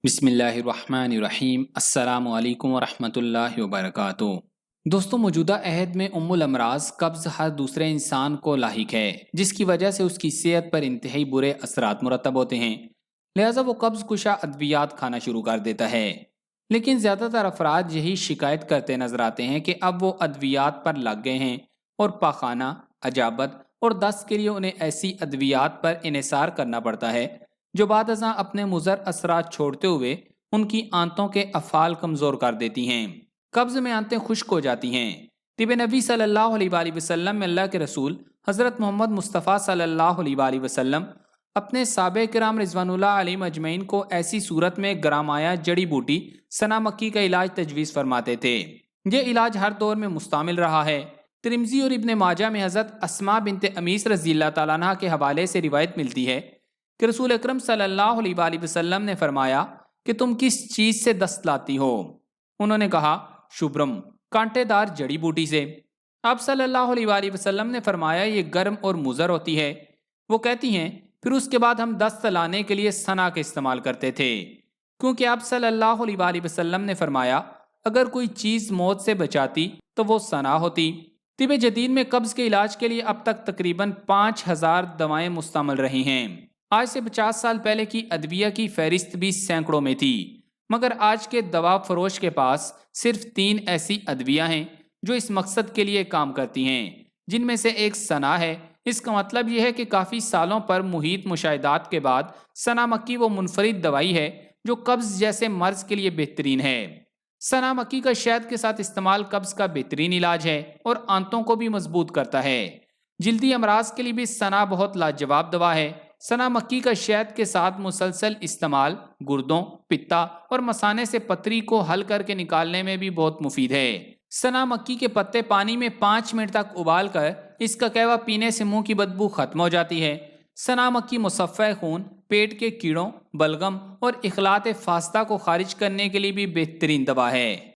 بسم اللہ الرحمن الرحیم۔ السلام علیکم ورحمۃ اللہ وبرکاتہ۔ دوستوں، موجودہ عہد میں الامراض قبض ہر دوسرے انسان کو لاحق ہے، جس کی وجہ سے اس کی صحت پر انتہائی برے اثرات مرتب ہوتے ہیں۔ لہٰذا وہ قبض کشا ادویات کھانا شروع کر دیتا ہے۔ لیکن زیادہ تر افراد یہی شکایت کرتے نظر آتے ہیں کہ اب وہ ادویات پر لگ گئے ہیں اور پاخانہ، اجابت اور دست کے لیے انہیں ایسی ادویات پر انحصار کرنا پڑتا ہے جو بعد ازاں اپنے مضر اثرات چھوڑتے ہوئے ان کی آنتوں کے افعال کمزور کر دیتی ہیں۔ قبض میں آنتیں خشک ہو جاتی ہیں۔ طب نبی صلی اللہ علیہ وآلہ وسلم میں اللہ کے رسول حضرت محمد مصطفیٰ صلی اللہ علیہ وآلہ وسلم اپنے صحابہ کرام رضوان اللہ علیہم اجمعین کو ایسی صورت میں گرامایا جڑی بوٹی سنا مکی کا علاج تجویز فرماتے تھے۔ یہ علاج ہر دور میں مستعمل رہا ہے۔ ترمذی اور ابن ماجہ میں حضرت اسماء بنت امیس رضی اللہ تعالیٰ عنہ کے حوالے سے روایت ملتی ہے کہ رسول اکرم صلی اللہ علیہ وآلہ وسلم نے فرمایا کہ تم کس چیز سے دست لاتی ہو؟ انہوں نے کہا، شبرم، کانٹے دار جڑی بوٹی سے۔ آپ صلی اللہ علیہ وآلہ وسلم نے فرمایا، یہ گرم اور مضر ہوتی ہے۔ وہ کہتی ہیں، پھر اس کے بعد ہم دست لانے کے لیے سنا کا استعمال کرتے تھے، کیونکہ آپ صلی اللہ علیہ وآلہ وسلم نے فرمایا اگر کوئی چیز موت سے بچاتی تو وہ سنا ہوتی۔ طب جدید میں قبض کے علاج کے لیے اب تک تقریباً 5000 دوائیں مستعمل رہی ہیں۔ آج سے 50 سال پہلے کی ادویہ کی فہرست بھی سینکڑوں میں تھی، مگر آج کے دوا فروش کے پاس صرف 3 ایسی ادویہ ہیں جو اس مقصد کے لیے کام کرتی ہیں، جن میں سے ایک سنا ہے۔ اس کا مطلب یہ ہے کہ کافی سالوں پر محیط مشاہدات کے بعد سنا مکی وہ منفرد دوائی ہے جو قبض جیسے مرض کے لیے بہترین ہے۔ سنا مکی کا شہد کے ساتھ استعمال قبض کا بہترین علاج ہے اور آنتوں کو بھی مضبوط کرتا ہے۔ جلدی امراض کے لیے بھی سنا بہت لاجواب دوا ہے۔ سنا مکی کا شہد کے ساتھ مسلسل استعمال گردوں، پتا اور مثانے سے پتری کو حل کر کے نکالنے میں بھی بہت مفید ہے۔ سنا مکی کے پتے پانی میں 5 منٹ تک ابال کر اس کا قہوہ پینے سے منہ کی بدبو ختم ہو جاتی ہے۔ سنا مکی مصفح خون، پیٹ کے کیڑوں، بلغم اور اخلاط فاسدہ کو خارج کرنے کے لیے بھی بہترین دوا ہے۔